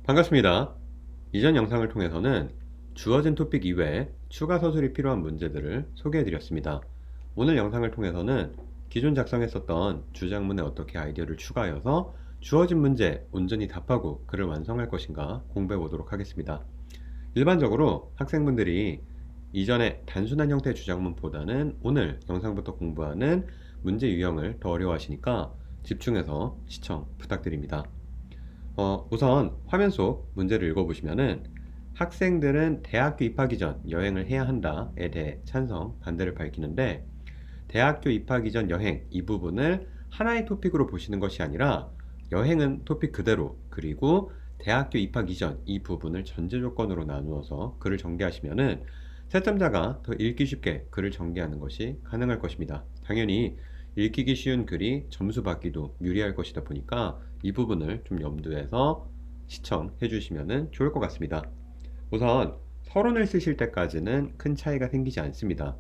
반갑습니다. 이전 영상을 통해서는 주어진 토픽 이외에 추가 서술이 필요한 문제들을 소개해 드렸습니다. 오늘 영상을 통해서는 기존 작성했었던 주장문에 어떻게 아이디어를 추가하여서 주어진 문제 온전히 답하고 글을 완성할 것인가 공부해 보도록 하겠습니다. 일반적으로 학생분들이 이전에 단순한 형태의 주장문보다는 오늘 영상부터 공부하는 문제 유형을 더 어려워하시니까 집중해서 시청 부탁드립니다. 우선 화면 속 문제를 읽어보시면은 학생들은 대학교 입학이 전 여행을 해야 한다에 대해 찬성, 반대를 밝히는데 대학교 입학이 전 여행 이 부분을 하나의 토픽으로 보시는 것이 아니라 여행은 토픽 그대로 그리고 대학교 입학 이전 이 부분을 전제 조건으로 나누어서 글을 전개하시면은 채점자가 더 읽기 쉽게 글을 전개하는 것이 가능할 것입니다. 당연히 읽히기 쉬운 글이 점수 받기도 유리할 것이다 보니까 이 부분을 좀 염두해서 시청해 주시면 좋을 것 같습니다. 우선 서론을 쓰실 때까지는 큰 차이가 생기지 않습니다.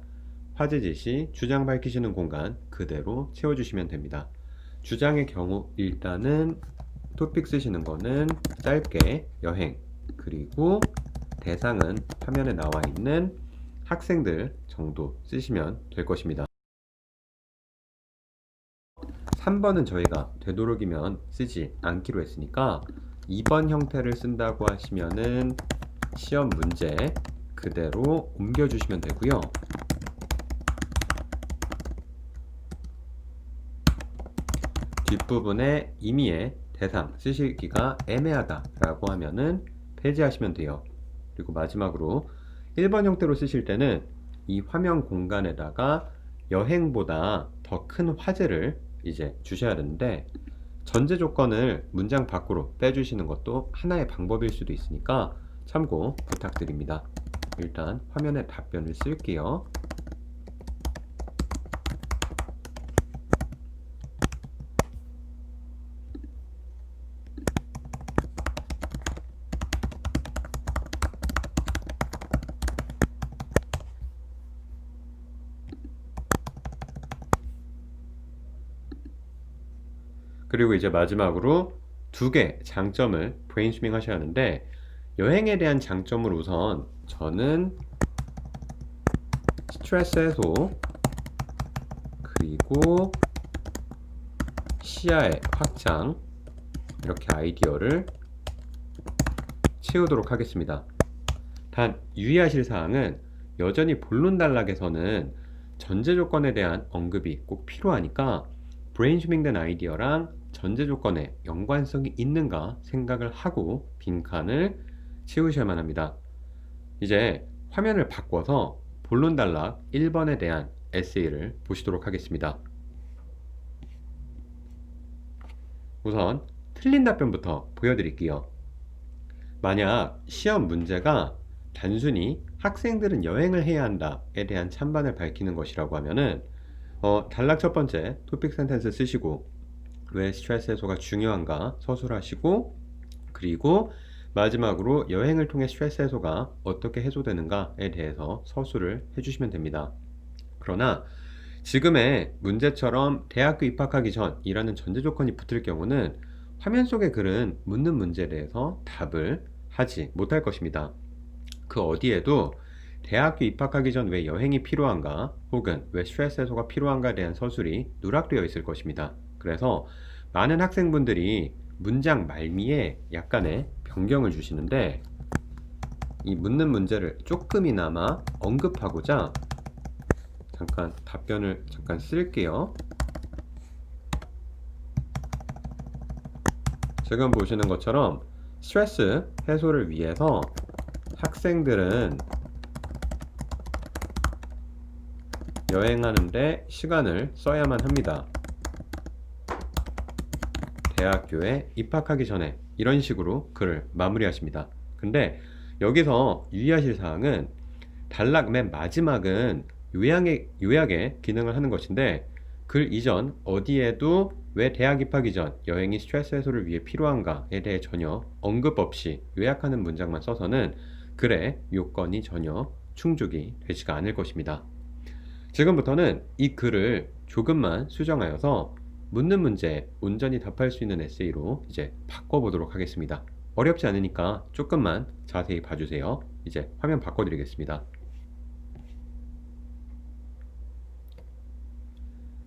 화제 제시, 주장 밝히시는 공간 그대로 채워주시면 됩니다. 주장의 경우 일단은 토픽 쓰시는 거는 짧게 여행, 그리고 대상은 화면에 나와 있는 학생들 정도 쓰시면 될 것입니다. 3번은 저희가 되도록이면 쓰지 않기로 했으니까 2번 형태를 쓴다고 하시면은 시험 문제 그대로 옮겨주시면 되고요. 뒷부분에 임의의 대상 쓰시기가 애매하다 라고 하면은 폐지하시면 돼요. 그리고 마지막으로 1번 형태로 쓰실 때는 이 화면 공간에다가 여행보다 더 큰 화제를 이제 주셔야 되는데 전제 조건을 문장 밖으로 빼주시는 것도 하나의 방법일 수도 있으니까 참고 부탁드립니다. 일단 화면에 답변을 쓸게요. 그리고 이제 마지막으로 두 개 장점을 브레인스토밍 하셔야 하는데 여행에 대한 장점을 우선 저는 스트레스 해소 그리고 시야의 확장 이렇게 아이디어를 채우도록 하겠습니다. 단 유의하실 사항은 여전히 본론 단락에서는 전제 조건에 대한 언급이 꼭 필요하니까 브레인스토밍 된 아이디어랑 전제 조건에 연관성이 있는가 생각을 하고 빈칸을 채우셔야만 합니다. 이제 화면을 바꿔서 본론 단락 1번에 대한 에세이를 보시도록 하겠습니다. 우선 틀린 답변부터 보여드릴게요. 만약 시험 문제가 단순히 학생들은 여행을 해야 한다에 대한 찬반을 밝히는 것이라고 하면은 단락 첫 번째 토픽 센텐스 쓰시고 왜 스트레스 해소가 중요한가 서술하시고 그리고 마지막으로 여행을 통해 스트레스 해소가 어떻게 해소되는가에 대해서 서술을 해주시면 됩니다. 그러나 지금의 문제처럼 대학교 입학하기 전이라는 전제 조건이 붙을 경우는 화면 속의 글은 묻는 문제에 대해서 답을 하지 못할 것입니다. 그 어디에도 대학교 입학하기 전 왜 여행이 필요한가 혹은 왜 스트레스 해소가 필요한가에 대한 서술이 누락되어 있을 것입니다. 그래서 많은 학생분들이 문장 말미에 약간의 변경을 주시는데 이 묻는 문제를 조금이나마 언급하고자 잠깐 답변을 잠깐 쓸게요. 지금 보시는 것처럼 스트레스 해소를 위해서 학생들은 여행하는데 시간을 써야만 합니다. 대학교에 입학하기 전에 이런 식으로 글을 마무리하십니다. 근데 여기서 유의하실 사항은 단락 맨 마지막은 요약의 기능을 하는 것인데 글 이전 어디에도 왜 대학 입학이 전 여행이 스트레스 해소를 위해 필요한가에 대해 전혀 언급 없이 요약하는 문장만 써서는 글의 요건이 전혀 충족이 되지가 않을 것입니다. 지금부터는 이 글을 조금만 수정하여서 묻는 문제에 온전히 답할 수 있는 에세이로 이제 바꿔보도록 하겠습니다. 어렵지 않으니까 조금만 자세히 봐주세요. 이제 화면 바꿔드리겠습니다.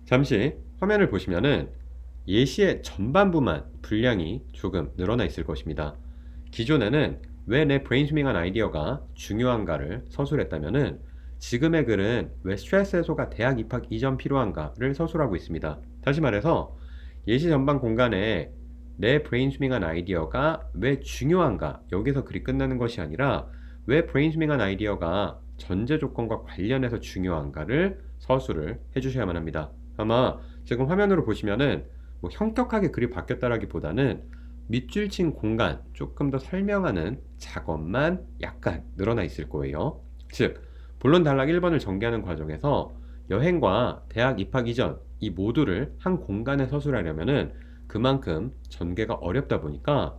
잠시 화면을 보시면은 예시의 전반부만 분량이 조금 늘어나 있을 것입니다. 기존에는 왜 내 브레인스토밍한 아이디어가 중요한가를 서술했다면은 지금의 글은 왜 스트레스 해소가 대학 입학 이전 필요한가를 서술하고 있습니다. 다시 말해서 예시 전반 공간에 내 브레인스토밍한 아이디어가 왜 중요한가, 여기서 글이 끝나는 것이 아니라 왜 브레인스토밍한 아이디어가 전제 조건과 관련해서 중요한가를 서술을 해주셔야만 합니다. 아마 지금 화면으로 보시면은 뭐 형격하게 글이 바뀌었다라기보다는 밑줄 친 공간 조금 더 설명하는 작업만 약간 늘어나 있을 거예요. 즉 본론 단락 1번을 전개하는 과정에서 여행과 대학 입학 이전 이 모두를 한 공간에 서술하려면은 그만큼 전개가 어렵다 보니까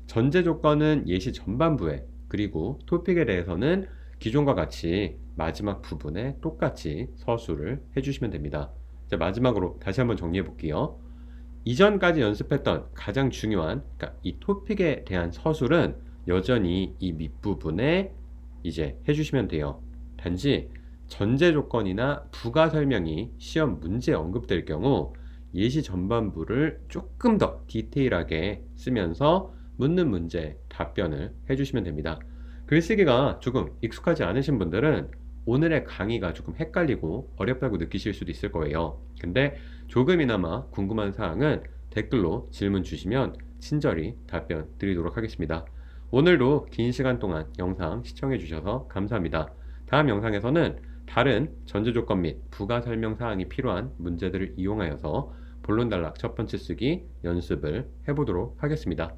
전제 조건은 예시 전반부에, 그리고 토픽에 대해서는 기존과 같이 마지막 부분에 똑같이 서술을 해주시면 됩니다. 자, 마지막으로 다시 한번 정리해 볼게요. 이전까지 연습했던 가장 중요한, 그러니까 이 토픽에 대한 서술은 여전히 이 밑부분에 이제 해주시면 돼요. 단지 전제 조건이나 부가 설명이 시험 문제에 언급될 경우 예시 전반부를 조금 더 디테일하게 쓰면서 묻는 문제 답변을 해주시면 됩니다. 글쓰기가 조금 익숙하지 않으신 분들은 오늘의 강의가 조금 헷갈리고 어렵다고 느끼실 수도 있을 거예요. 근데 조금이나마 궁금한 사항은 댓글로 질문 주시면 친절히 답변 드리도록 하겠습니다. 오늘도 긴 시간 동안 영상 시청해 주셔서 감사합니다. 다음 영상에서는 다른 전제 조건 및 부가 설명 사항이 필요한 문제들을 이용하여서 본론 단락 첫 번째 쓰기 연습을 해보도록 하겠습니다.